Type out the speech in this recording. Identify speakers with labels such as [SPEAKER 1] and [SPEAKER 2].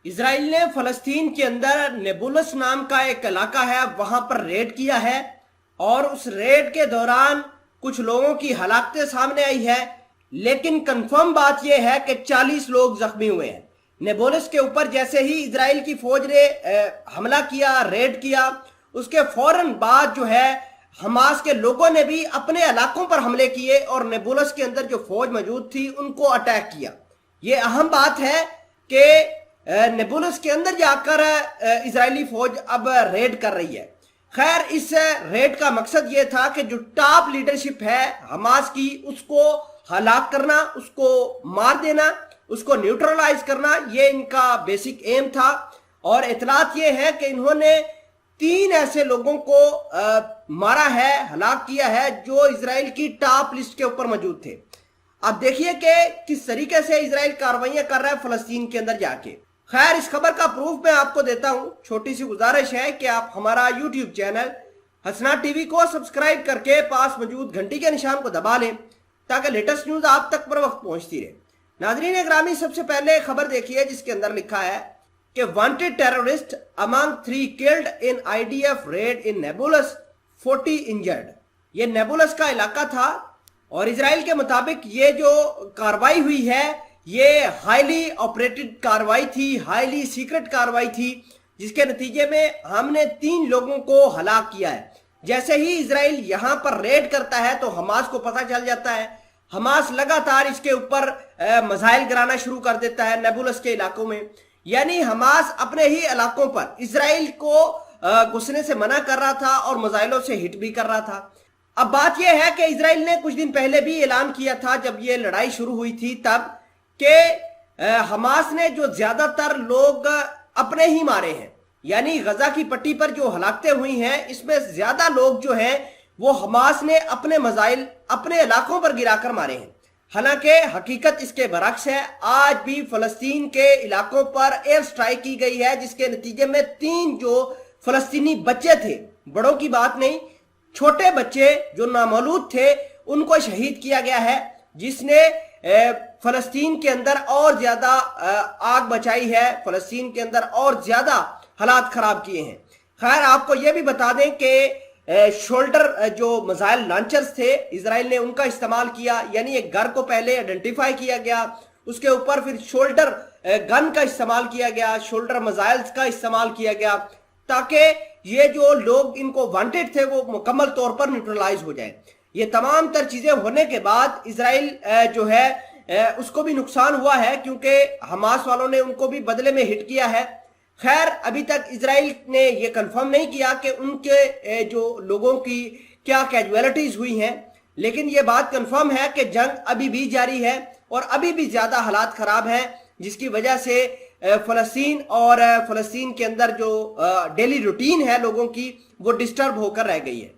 [SPEAKER 1] اسرائیل نے فلسطین کے اندر نیبولس نام کا ایک علاقہ ہے وہاں پر ریڈ کیا ہے اور اس ریڈ کے دوران کچھ لوگوں کی ہلاکتیں سامنے آئی ہے، لیکن کنفرم بات یہ ہے کہ 40 لوگ زخمی ہوئے ہیں۔ نیبولس کے اوپر جیسے ہی اسرائیل کی فوج نے حملہ کیا، ریڈ کیا، اس کے فوراً بعد جو ہے حماس کے لوگوں نے بھی اپنے علاقوں پر حملے کیے اور نیبولس کے اندر جو فوج موجود تھی ان کو اٹیک کیا۔ یہ اہم بات ہے کہ نیبولس کے اندر جا کر اسرائیلی فوج اب ریڈ کر رہی ہے۔ خیر، اس ریڈ کا مقصد یہ تھا کہ جو ٹاپ لیڈرشپ ہے حماس کی اس کو ہلاک کرنا، اس کو مار دینا، اس کو نیوٹرلائز کرنا، یہ ان کا بیسک ایم تھا۔ اور اطلاعات یہ ہے کہ انہوں نے 3 ایسے لوگوں کو مارا ہے، ہلاک کیا ہے جو اسرائیل کی ٹاپ لسٹ کے اوپر موجود تھے۔ اب دیکھیے کہ کس طریقے سے اسرائیل کاروائیاں کر رہا ہے فلسطین کے اندر جا کے۔ خیر، اس خبر کا پروف میں آپ کو دیتا ہوں۔ چھوٹی سی گزارش ہے کہ آپ ہمارا یوٹیوب چینل حسنات ٹی وی کو سبسکرائب کر کے پاس موجود گھنٹی کے نشان کو دبا لیں تاکہ لیٹسٹ نیوز آپ تک پر وقت پہنچتی رہے۔ ناظرین گرامی، سب سے پہلے خبر دیکھیے جس کے اندر لکھا ہے کہ wanted terrorist among 3 killed in IDF raid in Nablus, 40 injured۔ یہ نیبولس کا علاقہ تھا اور اسرائیل کے مطابق یہ جو کاروائی ہوئی ہے یہ ہائیلی آپریٹڈ کاروائی تھی، ہائیلی سیکرٹ کاروائی تھی، جس کے نتیجے میں ہم نے 3 لوگوں کو ہلاک کیا ہے۔ جیسے ہی اسرائیل یہاں پر ریڈ کرتا ہے تو حماس کو پتہ چل جاتا ہے۔ حماس لگاتار اس کے اوپر میزائل گرانا شروع کر دیتا ہے نیبولس کے علاقوں میں، یعنی حماس اپنے ہی علاقوں پر اسرائیل کو گھسنے سے منع کر رہا تھا اور میزائلوں سے ہٹ بھی کر رہا تھا۔ اب بات یہ ہے کہ اسرائیل نے کچھ دن پہلے بھی اعلان کیا تھا جب یہ لڑائی شروع ہوئی تھی تب کہ حماس نے جو زیادہ تر لوگ اپنے ہی مارے ہیں، یعنی غزہ کی پٹی پر جو ہلاکتیں ہوئی ہیں اس میں زیادہ لوگ جو ہیں وہ حماس نے اپنے میزائل اپنے علاقوں پر گرا کر مارے ہیں۔ حالانکہ حقیقت اس کے برعکس ہے، آج بھی فلسطین کے علاقوں پر ایئر سٹرائک کی گئی ہے جس کے نتیجے میں 3 جو فلسطینی بچے تھے، بڑوں کی بات نہیں، چھوٹے بچے جو نامولود تھے ان کو شہید کیا گیا ہے، جس نے فلسطین کے اندر اور زیادہ آگ بچائی ہے، فلسطین کے اندر اور زیادہ حالات خراب کیے ہیں۔ خیر، آپ کو یہ بھی بتا دیں کہ شولڈر جو میزائل لانچرز تھے اسرائیل نے ان کا استعمال کیا، یعنی ایک گھر کو پہلے آئیڈینٹیفائی کیا گیا، اس کے اوپر پھر شولڈر گن کا استعمال کیا گیا، شولڈر میزائلز کا استعمال کیا گیا تاکہ یہ جو لوگ ان کو وانٹڈ تھے وہ مکمل طور پر نیوٹرلائز ہو جائیں۔ یہ تمام تر چیزیں ہونے کے بعد اسرائیل جو ہے اس کو بھی نقصان ہوا ہے کیونکہ حماس والوں نے ان کو بھی بدلے میں ہٹ کیا ہے۔ خیر، ابھی تک اسرائیل نے یہ کنفرم نہیں کیا کہ ان کے جو لوگوں کی کیا کیجویلٹیز ہوئی ہیں، لیکن یہ بات کنفرم ہے کہ جنگ ابھی بھی جاری ہے اور ابھی بھی زیادہ حالات خراب ہیں، جس کی وجہ سے فلسطین اور فلسطین کے اندر جو ڈیلی روٹین ہے لوگوں کی وہ ڈسٹرب ہو کر رہ گئی ہے۔